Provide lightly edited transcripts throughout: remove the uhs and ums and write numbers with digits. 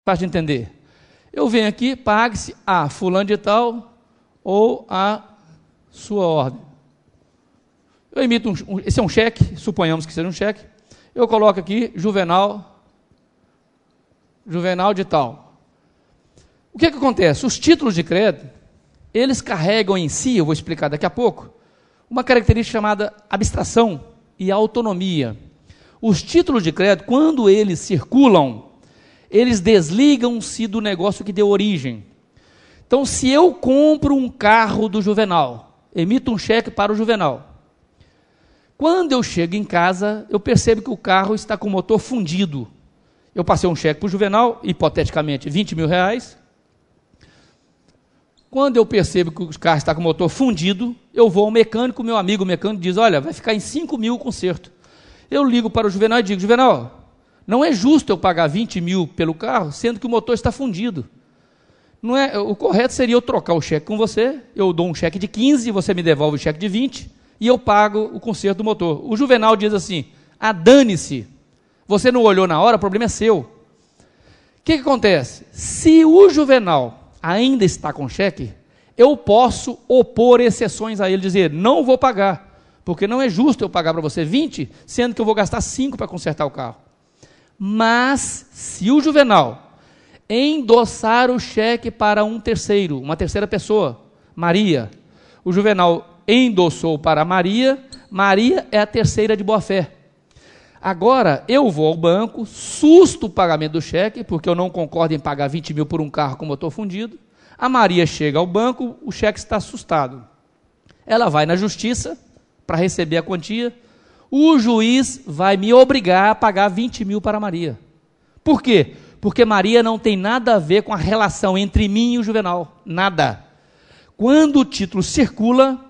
Fácil de entender. Eu venho aqui, pague-se a fulano de tal ou a sua ordem. Eu emito esse é um cheque, suponhamos que seja um cheque. Eu coloco aqui, Juvenal de tal. O que acontece? Os títulos de crédito, eles carregam em si, eu vou explicar daqui a pouco, uma característica chamada abstração e autonomia. Os títulos de crédito, quando eles circulam, eles desligam-se do negócio que deu origem. Então, se eu compro um carro do Juvenal, emito um cheque para o Juvenal, quando eu chego em casa, eu percebo que o carro está com o motor fundido. Eu passei um cheque para o Juvenal, hipoteticamente, R$20.000. Quando eu percebo que o carro está com o motor fundido, eu vou ao mecânico, meu amigo mecânico diz, olha, vai ficar em 5.000 o conserto. Eu ligo para o Juvenal e digo, Juvenal, não é justo eu pagar 20.000 pelo carro, sendo que o motor está fundido. Não é, o correto seria eu trocar o cheque com você, eu dou um cheque de 15, você me devolve o cheque de 20, e eu pago o conserto do motor. O Juvenal diz assim, dane-se, você não olhou na hora, o problema é seu. O que acontece? Se o Juvenal ainda está com cheque, eu posso opor exceções a ele, dizer, não vou pagar, porque não é justo eu pagar para você 20, sendo que eu vou gastar 5 para consertar o carro. Mas, se o Juvenal endossar o cheque para um terceiro, uma terceira pessoa, Maria, o Juvenal endossou para Maria, Maria é a terceira de boa-fé. Agora, eu vou ao banco, susto o pagamento do cheque, porque eu não concordo em pagar 20.000 por um carro com motor fundido. A Maria chega ao banco, o cheque está assustado. Ela vai na justiça para receber a quantia. O juiz vai me obrigar a pagar 20.000 para a Maria. Por quê? Porque Maria não tem nada a ver com a relação entre mim e o Juvenal. Nada. Quando o título circula,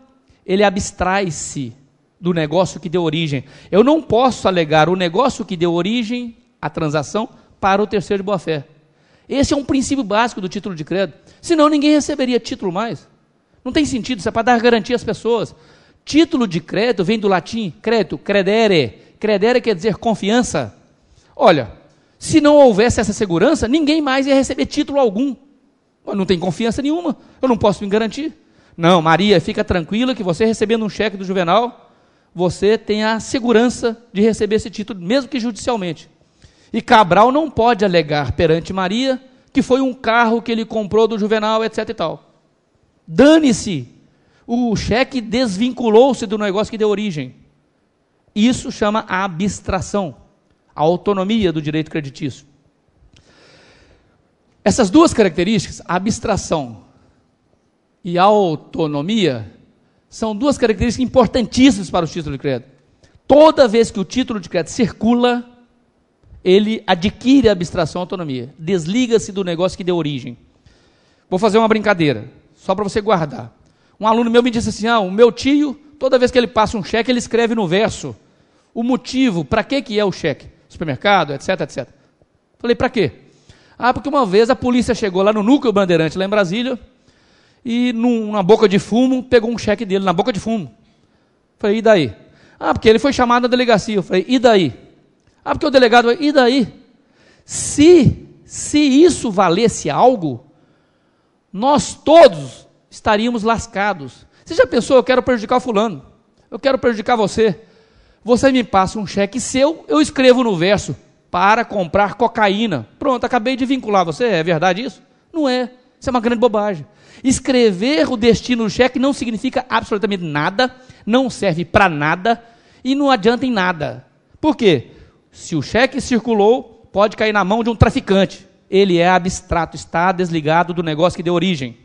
ele abstrai-se do negócio que deu origem. Eu não posso alegar o negócio que deu origem, a transação, para o terceiro de boa-fé. Esse é um princípio básico do título de crédito. Senão ninguém receberia título mais. Não tem sentido, isso é para dar garantia às pessoas. Título de crédito vem do latim crédito, credere. Credere quer dizer confiança. Olha, se não houvesse essa segurança, ninguém mais ia receber título algum. Não tem confiança nenhuma, eu não posso me garantir. Não, Maria, fica tranquila que você recebendo um cheque do Juvenal, você tem a segurança de receber esse título, mesmo que judicialmente. E Cabral não pode alegar perante Maria que foi um carro que ele comprou do Juvenal, etc e tal. Dane-se. O cheque desvinculou-se do negócio que deu origem. Isso chama a abstração, a autonomia do direito creditício. Essas duas características, a abstração e a autonomia, são duas características importantíssimas para o título de crédito. Toda vez que o título de crédito circula, ele adquire a abstração e a autonomia. Desliga-se do negócio que deu origem. Vou fazer uma brincadeira, só para você guardar. Um aluno meu me disse assim, o meu tio, toda vez que ele passa um cheque, ele escreve no verso o motivo, para que é o cheque? Supermercado, etc, etc. Falei, para quê? Porque uma vez a polícia chegou lá no Núcleo Bandeirante, lá em Brasília, e numa boca de fumo, pegou um cheque dele na boca de fumo. Falei, e daí? Porque ele foi chamado na delegacia. Eu falei, e daí? Porque o delegado, e daí? Se isso valesse algo, nós todos estaríamos lascados. Você já pensou, eu quero prejudicar o fulano, eu quero prejudicar você, você me passa um cheque seu, eu escrevo no verso, para comprar cocaína, pronto, acabei de vincular você, é verdade isso? Não é, isso é uma grande bobagem. Escrever o destino do cheque não significa absolutamente nada, não serve para nada, e não adianta em nada. Por quê? Se o cheque circulou, pode cair na mão de um traficante, ele é abstrato, está desligado do negócio que deu origem.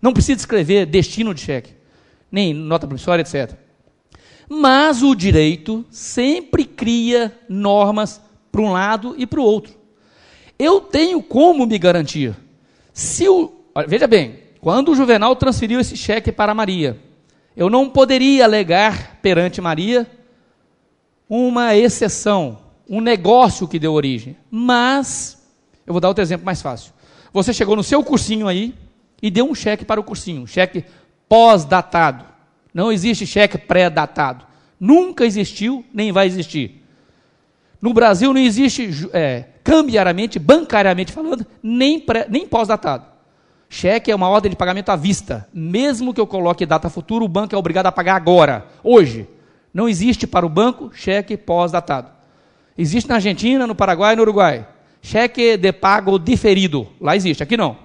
Não precisa escrever destino de cheque, nem nota promissória, etc. Mas o direito sempre cria normas para um lado e para o outro. Eu tenho como me garantir. Veja bem, quando o Juvenal transferiu esse cheque para Maria, eu não poderia alegar perante Maria uma exceção, um negócio que deu origem. Mas, eu vou dar outro exemplo mais fácil. Você chegou no seu cursinho aí, e deu um cheque para o cursinho, um cheque pós-datado. Não existe cheque pré-datado. Nunca existiu, nem vai existir. No Brasil não existe, cambiariamente, bancariamente falando, nem pós-datado. Cheque é uma ordem de pagamento à vista. Mesmo que eu coloque data futura, o banco é obrigado a pagar agora, hoje. Não existe para o banco cheque pós-datado. Existe na Argentina, no Paraguai e no Uruguai. Cheque de pago diferido. Lá existe, aqui não.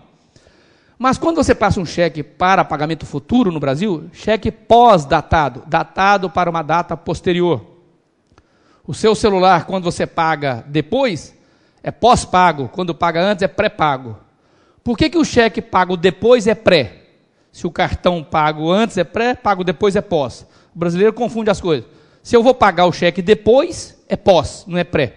Mas quando você passa um cheque para pagamento futuro no Brasil, cheque pós-datado, datado para uma data posterior. O seu celular, quando você paga depois, é pós-pago. Quando paga antes, é pré-pago. Por que o cheque pago depois é pré? Se o cartão pago antes é pré, pago depois é pós. O brasileiro confunde as coisas. Se eu vou pagar o cheque depois, é pós, não é pré.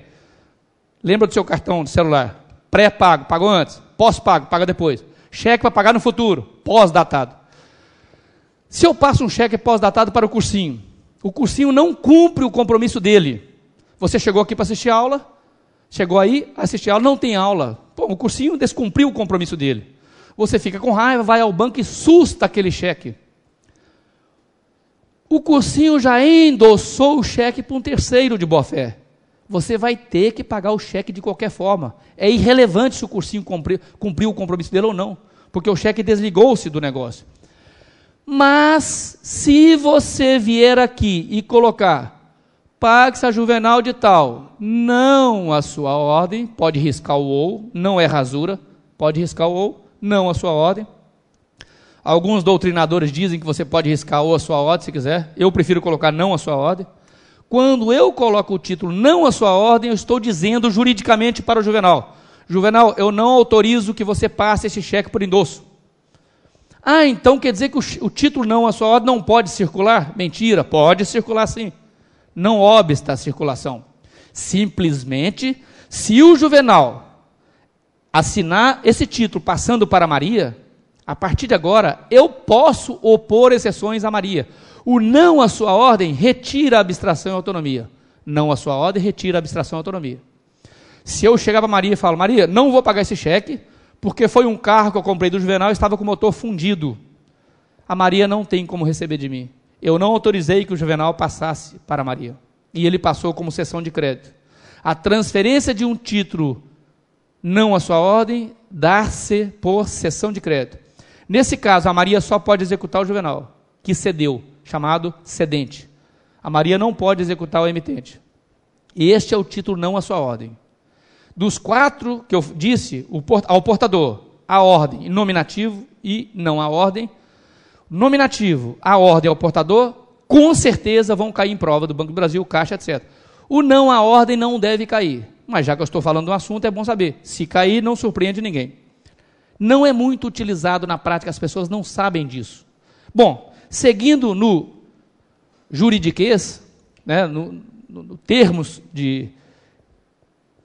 Lembra do seu cartão de celular? Pré-pago, pagou antes. Pós-pago, paga depois. Cheque para pagar no futuro, pós-datado. Se eu passo um cheque pós-datado para o cursinho não cumpre o compromisso dele. Você chegou aqui para assistir a aula, chegou aí, assistir a aula, não tem aula. Pô, o cursinho descumpriu o compromisso dele. Você fica com raiva, vai ao banco e susta aquele cheque. O cursinho já endossou o cheque para um terceiro de boa-fé. Você vai ter que pagar o cheque de qualquer forma. É irrelevante se o cursinho cumpriu o compromisso dele ou não, porque o cheque desligou-se do negócio. Mas, se você vier aqui e colocar, pague-se a Juvenal de tal, não a sua ordem, pode riscar o ou, não é rasura, pode riscar o ou, não a sua ordem. Alguns doutrinadores dizem que você pode riscar ou a sua ordem, se quiser. Eu prefiro colocar não a sua ordem. Quando eu coloco o título não a sua ordem, eu estou dizendo juridicamente para o Juvenal: Juvenal, eu não autorizo que você passe esse cheque por endosso. Ah, então quer dizer que o título não a sua ordem não pode circular? Mentira, pode circular sim. Não obsta a circulação. Simplesmente, se o Juvenal assinar esse título passando para Maria, a partir de agora, eu posso opor exceções a Maria. O não à sua ordem retira a abstração e a autonomia. Não à sua ordem retira a abstração e a autonomia. Se eu chegar para Maria e falo, Maria, não vou pagar esse cheque, porque foi um carro que eu comprei do Juvenal e estava com o motor fundido. A Maria não tem como receber de mim. Eu não autorizei que o Juvenal passasse para Maria. E ele passou como cessão de crédito. A transferência de um título não à sua ordem dá-se por cessão de crédito. Nesse caso, a Maria só pode executar o Juvenal, que cedeu, chamado cedente. A Maria não pode executar o emitente. E este é o título não à sua ordem. Dos 4 que eu disse, ao portador, a ordem, nominativo e não a ordem, nominativo, a ordem ao portador, com certeza vão cair em prova do Banco do Brasil, Caixa, etc. O não à ordem não deve cair. Mas já que eu estou falando do assunto, é bom saber. Se cair, não surpreende ninguém. Não é muito utilizado na prática, as pessoas não sabem disso. Bom, seguindo no juridiquês, né, no termos de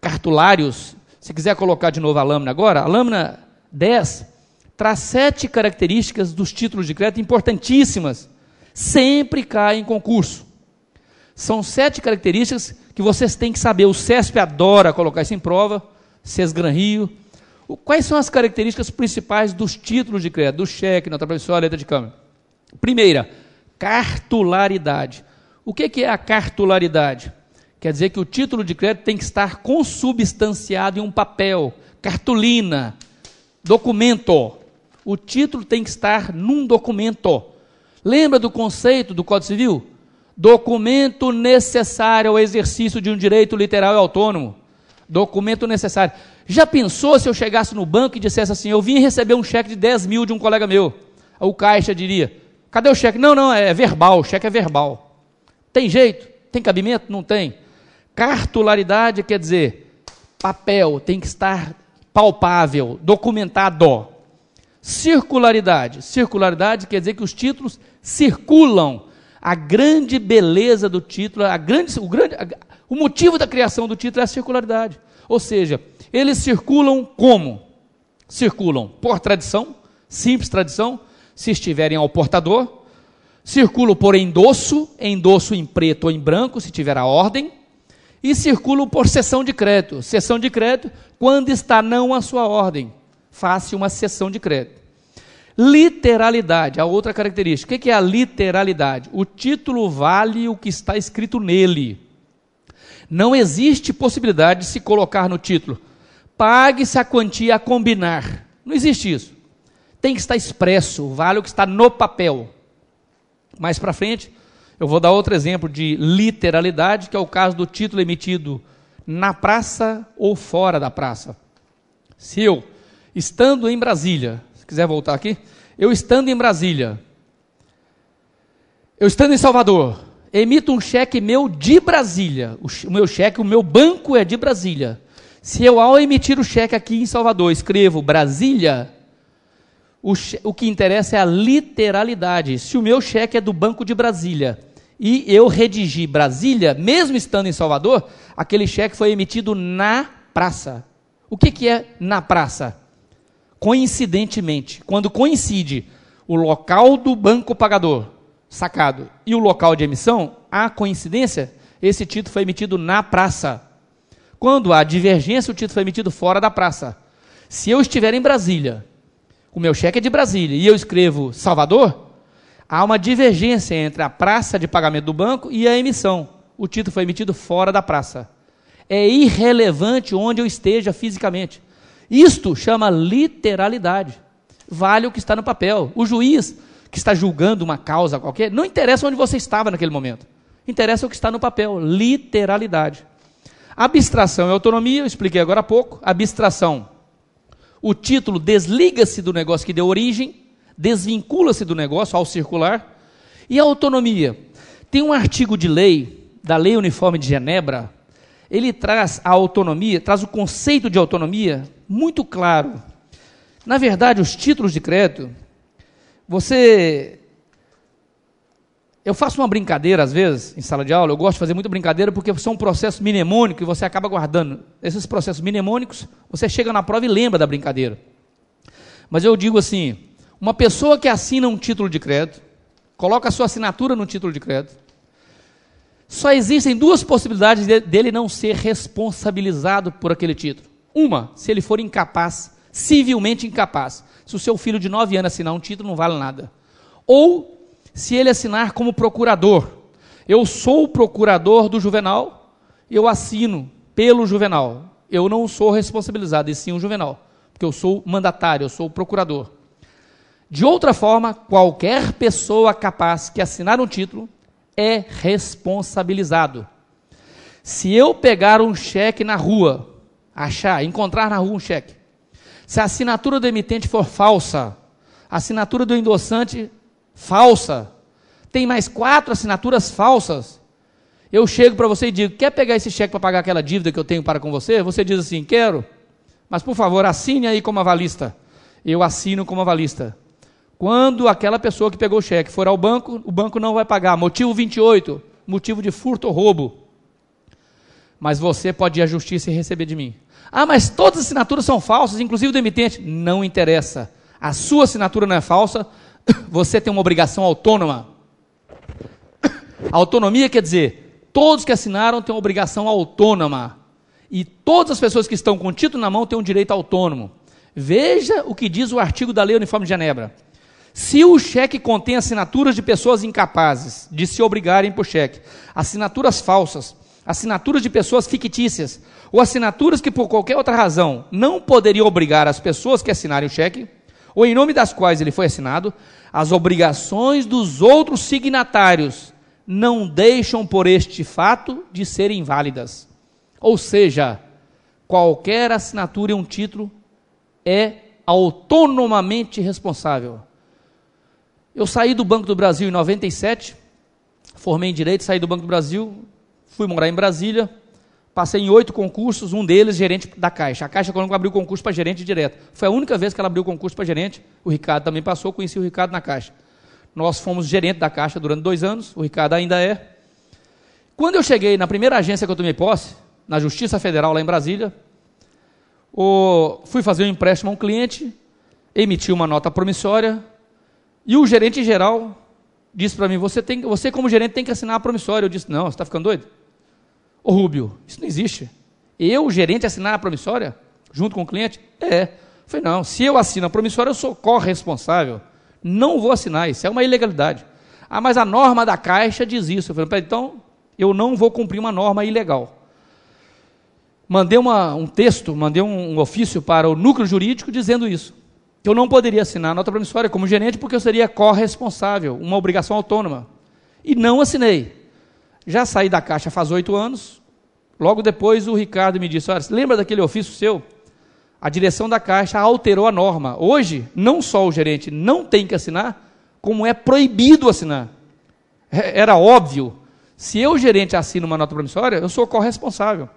cartulários, se quiser colocar de novo a lâmina agora, a lâmina 10 traz 7 características dos títulos de crédito importantíssimas, sempre caem em concurso. São 7 características que vocês têm que saber. O CESP adora colocar isso em prova, Sesgran Rio. Quais são as características principais dos títulos de crédito, do cheque, nota promissória, letra de câmbio? Primeira, cartularidade. O que é a cartularidade? Quer dizer que o título de crédito tem que estar consubstanciado em um papel, cartolina, documento. O título tem que estar num documento. Lembra do conceito do Código Civil? Documento necessário ao exercício de um direito literal e autônomo. Documento necessário. Já pensou se eu chegasse no banco e dissesse assim, eu vim receber um cheque de 10 mil de um colega meu? O caixa diria, cadê o cheque? Não, é verbal, o cheque é verbal. Tem jeito? Tem cabimento? Não tem. Cartularidade quer dizer, papel tem que estar palpável, documentado. Circularidade quer dizer que os títulos circulam. A grande beleza do título, o motivo da criação do título é a circularidade. Ou seja, eles circulam como? Circulam por tradição, simples tradição, se estiverem ao portador, circulam por endosso em preto ou em branco, se tiver a ordem, e circulam por cessão de crédito quando está não a sua ordem, faça uma cessão de crédito. Literalidade, a outra característica. O que é a literalidade? O título vale o que está escrito nele. Não existe possibilidade de se colocar no título: pague-se a quantia a combinar. Não existe isso. Tem que estar expresso, vale o que está no papel. Mais para frente, eu vou dar outro exemplo de literalidade, que é o caso do título emitido na praça ou fora da praça. Se eu, estando em Brasília, se quiser voltar aqui, eu estando em Brasília, eu estando em Salvador, emito um cheque meu de Brasília, o meu cheque, o meu banco é de Brasília. Se eu, ao emitir o cheque aqui em Salvador, escrevo Brasília, o que interessa é a literalidade. Se o meu cheque é do Banco de Brasília e eu redigi Brasília, mesmo estando em Salvador, aquele cheque foi emitido na praça. O que é na praça? Coincidentemente, quando coincide o local do banco pagador sacado e o local de emissão, há coincidência, esse título foi emitido na praça. Quando há divergência, o título foi emitido fora da praça. Se eu estiver em Brasília, o meu cheque é de Brasília e eu escrevo Salvador, há uma divergência entre a praça de pagamento do banco e a emissão. O título foi emitido fora da praça. É irrelevante onde eu esteja fisicamente. Isto chama literalidade. Vale o que está no papel. O juiz que está julgando uma causa qualquer, não interessa onde você estava naquele momento. Interessa o que está no papel. Literalidade. Abstração e autonomia, eu expliquei agora há pouco. Abstração. O título desliga-se do negócio que deu origem, desvincula-se do negócio ao circular. E a autonomia? Tem um artigo de lei, da Lei Uniforme de Genebra, ele traz a autonomia, traz o conceito de autonomia muito claro. Na verdade, os títulos de crédito, eu faço uma brincadeira às vezes, em sala de aula, eu gosto de fazer muita brincadeira porque são processos mnemônicos e você acaba guardando. Esses processos mnemônicos, você chega na prova e lembra da brincadeira. Mas eu digo assim, uma pessoa que assina um título de crédito, coloca a sua assinatura no título de crédito, só existem duas possibilidades dele não ser responsabilizado por aquele título. Uma, se ele for incapaz, civilmente incapaz. Se o seu filho de 9 anos assinar um título, não vale nada. Ou se ele assinar como procurador. Eu sou o procurador do Juvenal, eu assino pelo Juvenal. Eu não sou responsabilizado, e sim o Juvenal, porque eu sou mandatário, eu sou o procurador. De outra forma, qualquer pessoa capaz que assinar um título é responsabilizado. Se eu pegar um cheque na rua, encontrar na rua um cheque, se a assinatura do emitente for falsa, a assinatura do endossante falsa, tem mais 4 assinaturas falsas, eu chego para você e digo, quer pegar esse cheque para pagar aquela dívida que eu tenho para com você? Você diz assim, quero, mas por favor, assine aí como avalista. Eu assino como avalista. Quando aquela pessoa que pegou o cheque for ao banco, o banco não vai pagar. Motivo 28, motivo de furto ou roubo. Mas você pode ir à justiça e receber de mim. Ah, mas todas as assinaturas são falsas, inclusive do emitente. Não interessa. A sua assinatura não é falsa, você tem uma obrigação autônoma. Autonomia quer dizer, todos que assinaram têm uma obrigação autônoma. E todas as pessoas que estão com o título na mão têm um direito autônomo. Veja o que diz o artigo da Lei Uniforme de Genebra. Se o cheque contém assinaturas de pessoas incapazes de se obrigarem por cheque, assinaturas falsas, assinaturas de pessoas fictícias, ou assinaturas que por qualquer outra razão não poderiam obrigar as pessoas que assinarem o cheque, ou em nome das quais ele foi assinado, as obrigações dos outros signatários não deixam por este fato de serem válidas. Ou seja, qualquer assinatura em um título é autonomamente responsável. Eu saí do Banco do Brasil em 97, formei em Direito, saí do Banco do Brasil, fui morar em Brasília, passei em 8 concursos, um deles gerente da Caixa. A Caixa Econômica abriu concurso para gerente direto. Foi a única vez que ela abriu concurso para gerente, o Ricardo também passou, conheci o Ricardo na Caixa. Nós fomos gerente da Caixa durante 2 anos, o Ricardo ainda é. Quando eu cheguei na primeira agência que eu tomei posse, na Justiça Federal lá em Brasília, fui fazer um empréstimo a um cliente, emiti uma nota promissória, e o gerente geral disse para mim, você como gerente tem que assinar a promissória. Eu disse, não, você está ficando doido? Ô Rúbio, isso não existe. Eu, gerente, assinar a promissória junto com o cliente? Eu falei, não, se eu assino a promissória, eu sou corresponsável. Não vou assinar, isso é uma ilegalidade. Ah, mas a norma da Caixa diz isso. Eu falei, então, eu não vou cumprir uma norma ilegal. mandei um texto, mandei um ofício para o núcleo jurídico dizendo isso, que eu não poderia assinar a nota promissória como gerente porque eu seria corresponsável, uma obrigação autônoma. E não assinei. Já saí da Caixa faz 8 anos, logo depois o Ricardo me disse, olha, lembra daquele ofício seu? A direção da Caixa alterou a norma. Hoje, não só o gerente não tem que assinar, como é proibido assinar. Era óbvio. Se eu, gerente, assino uma nota promissória, eu sou corresponsável.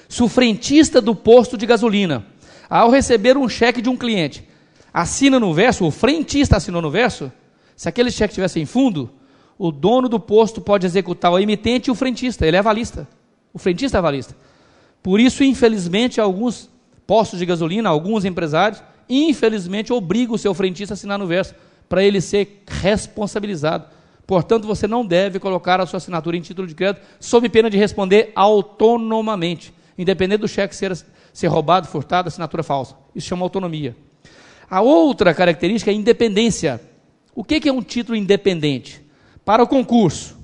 Se o frentista do posto de gasolina, ao receber um cheque de um cliente, assina no verso, o frentista assinou no verso, se aquele cheque estivesse em fundo, o dono do posto pode executar o emitente e o frentista, ele é avalista. O frentista é avalista. Por isso, infelizmente, alguns postos de gasolina, alguns empresários, infelizmente, obrigam o seu frentista a assinar no verso, para ele ser responsabilizado. Portanto, você não deve colocar a sua assinatura em título de crédito, sob pena de responder autonomamente, independente do cheque ser roubado, furtado, assinatura falsa. Isso chama autonomia. A outra característica é a independência. O que é um título independente? Para o concurso.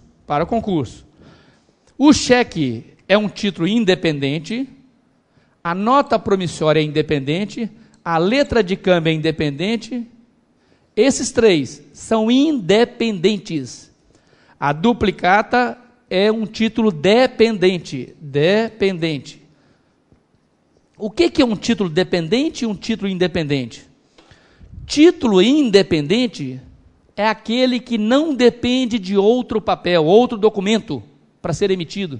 O cheque é um título independente, a nota promissória é independente, a letra de câmbio é independente. Esses 3 são independentes. A duplicata é um título dependente. O que é um título dependente e um título independente? Título independente é aquele que não depende de outro papel, outro documento para ser emitido.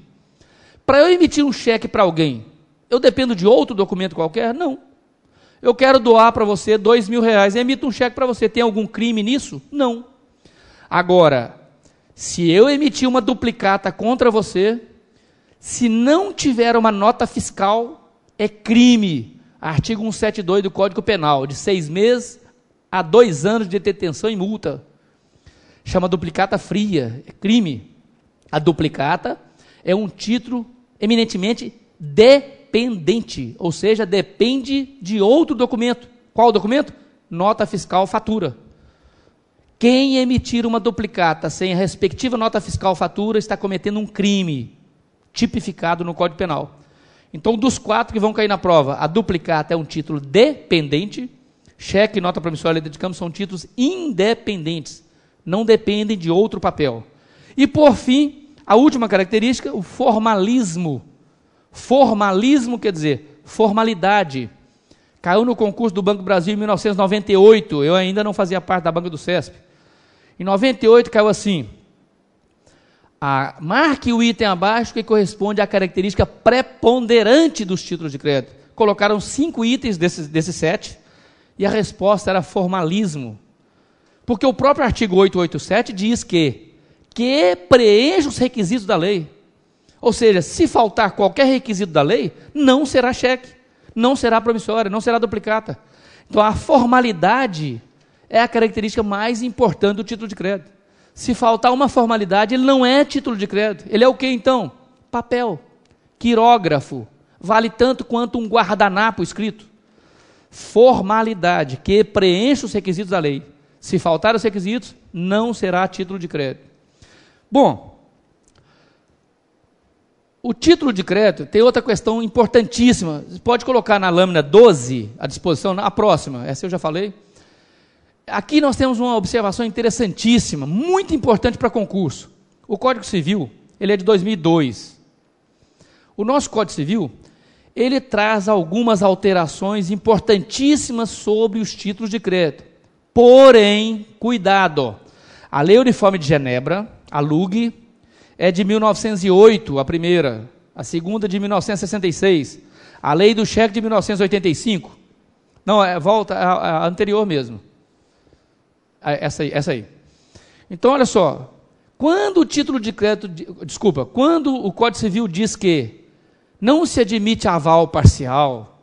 Para eu emitir um cheque para alguém, eu dependo de outro documento qualquer? Não. Eu quero doar para você R$2.000 e emito um cheque para você. Tem algum crime nisso? Não. Agora, se eu emitir uma duplicata contra você, se não tiver uma nota fiscal, é crime. Artigo 172 do Código Penal, de 6 meses a 2 anos de detenção e multa. Chama duplicata fria, é crime. A duplicata é um título eminentemente dependente, ou seja, depende de outro documento. Qual documento? Nota fiscal, fatura. Quem emitir uma duplicata sem a respectiva nota fiscal, fatura, está cometendo um crime tipificado no Código Penal. Então, dos 4 que vão cair na prova, a duplicata é um título dependente, cheque e nota promissória e letra de câmbio são títulos independentes, não dependem de outro papel. E, por fim, a última característica, o formalismo. Formalismo quer dizer formalidade. Caiu no concurso do Banco do Brasil em 1998, eu ainda não fazia parte da banca do CESP. Em 98 caiu assim, marque o item abaixo que corresponde à característica preponderante dos títulos de crédito. Colocaram 5 itens desses 7, e a resposta era formalismo. Porque o próprio artigo 887 diz que preenche os requisitos da lei. Ou seja, se faltar qualquer requisito da lei, não será cheque, não será promissória, não será duplicata. Então, a formalidade é a característica mais importante do título de crédito. Se faltar uma formalidade, ele não é título de crédito. Ele é o que então? Papel, quirógrafo, vale tanto quanto um guardanapo escrito. Formalidade, que preenche os requisitos da lei. Se faltar os requisitos, não será título de crédito. Bom, o título de crédito tem outra questão importantíssima. Você pode colocar na lâmina 12, à disposição, a próxima, essa eu já falei. Aqui nós temos uma observação interessantíssima, muito importante para concurso. O Código Civil, ele é de 2002. O nosso Código Civil, ele traz algumas alterações importantíssimas sobre os títulos de crédito. Porém, cuidado, a Lei Uniforme de Genebra, a LUG, é de 1908, a primeira, a segunda de 1966, a Lei do Cheque de 1985, não, volta a anterior mesmo, essa aí. Então, olha só, quando o título de crédito, quando o Código Civil diz que não se admite aval parcial,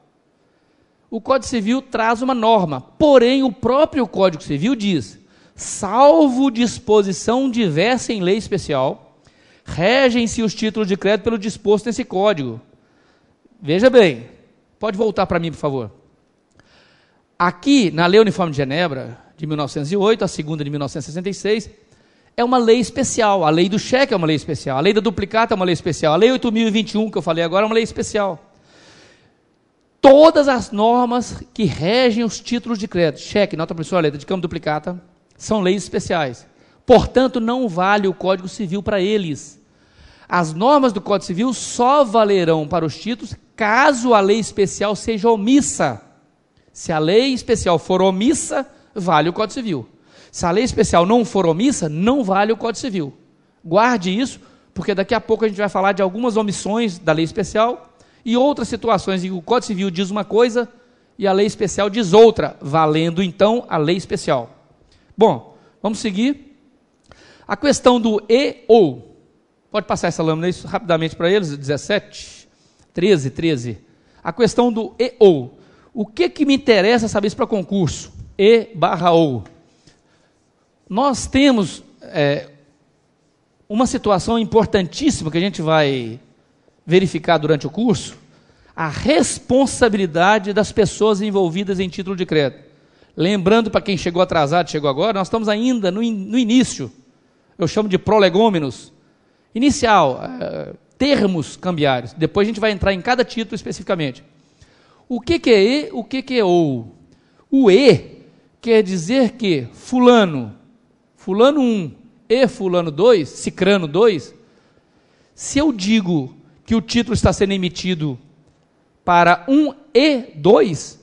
o Código Civil traz uma norma, porém o próprio Código Civil diz, salvo disposição diversa em lei especial, regem-se os títulos de crédito pelo disposto nesse código. Veja bem, pode voltar para mim, por favor. Aqui, na Lei Uniforme de Genebra, de 1908, a segunda de 1966, é uma lei especial. A lei do cheque é uma lei especial, a lei da duplicata é uma lei especial, a lei 8.021, que eu falei agora, é uma lei especial. Todas as normas que regem os títulos de crédito, cheque, nota promissória, letra de câmbio duplicata, são leis especiais. Portanto, não vale o Código Civil para eles. As normas do Código Civil só valerão para os títulos caso a lei especial seja omissa. Se a lei especial for omissa, vale o Código Civil. Se a lei especial não for omissa, não vale o Código Civil. Guarde isso, porque daqui a pouco a gente vai falar de algumas omissões da lei especial e outras situações em que o Código Civil diz uma coisa e a lei especial diz outra, valendo então a lei especial. Bom, vamos seguir. A questão do e ou. Pode passar essa lâmina aí rapidamente para eles, 17, 13. A questão do e ou. O que me interessa saber isso para concurso? E/ou. Nós temos uma situação importantíssima que a gente vai verificar durante o curso, a responsabilidade das pessoas envolvidas em título de crédito. Lembrando, para quem chegou atrasado, chegou agora, nós estamos ainda no início, eu chamo de prolegômenos, inicial, termos cambiários, depois a gente vai entrar em cada título especificamente. O que é e, o que é ou? O e quer dizer que fulano 1 e fulano 2, cicrano 2, se eu digo que o título está sendo emitido para 1 e 2,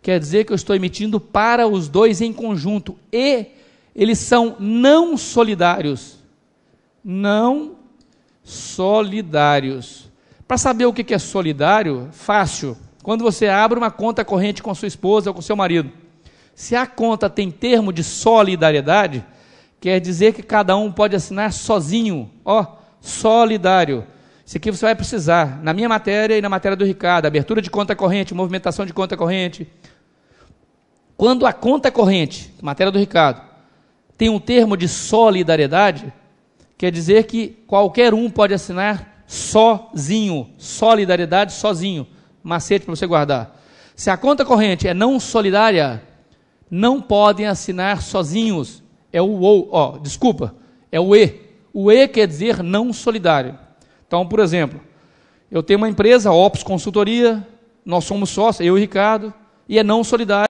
quer dizer que eu estou emitindo para os dois em conjunto, e eles são não solidários. Não solidários. Para saber o que é solidário, fácil. Quando você abre uma conta corrente com sua esposa ou com seu marido, se a conta tem termo de solidariedade, quer dizer que cada um pode assinar sozinho, solidário. Isso aqui você vai precisar, na minha matéria e na matéria do Ricardo, abertura de conta corrente, movimentação de conta corrente. Quando a conta corrente, matéria do Ricardo, tem um termo de solidariedade, quer dizer que qualquer um pode assinar sozinho, solidariedade sozinho, macete para você guardar. Se a conta corrente é não solidária, não podem assinar sozinhos, é o ou, é o e. O e quer dizer não solidário. Então, por exemplo, eu tenho uma empresa, Opus Consultoria, nós somos sócios, eu e o Ricardo, e é não solidário.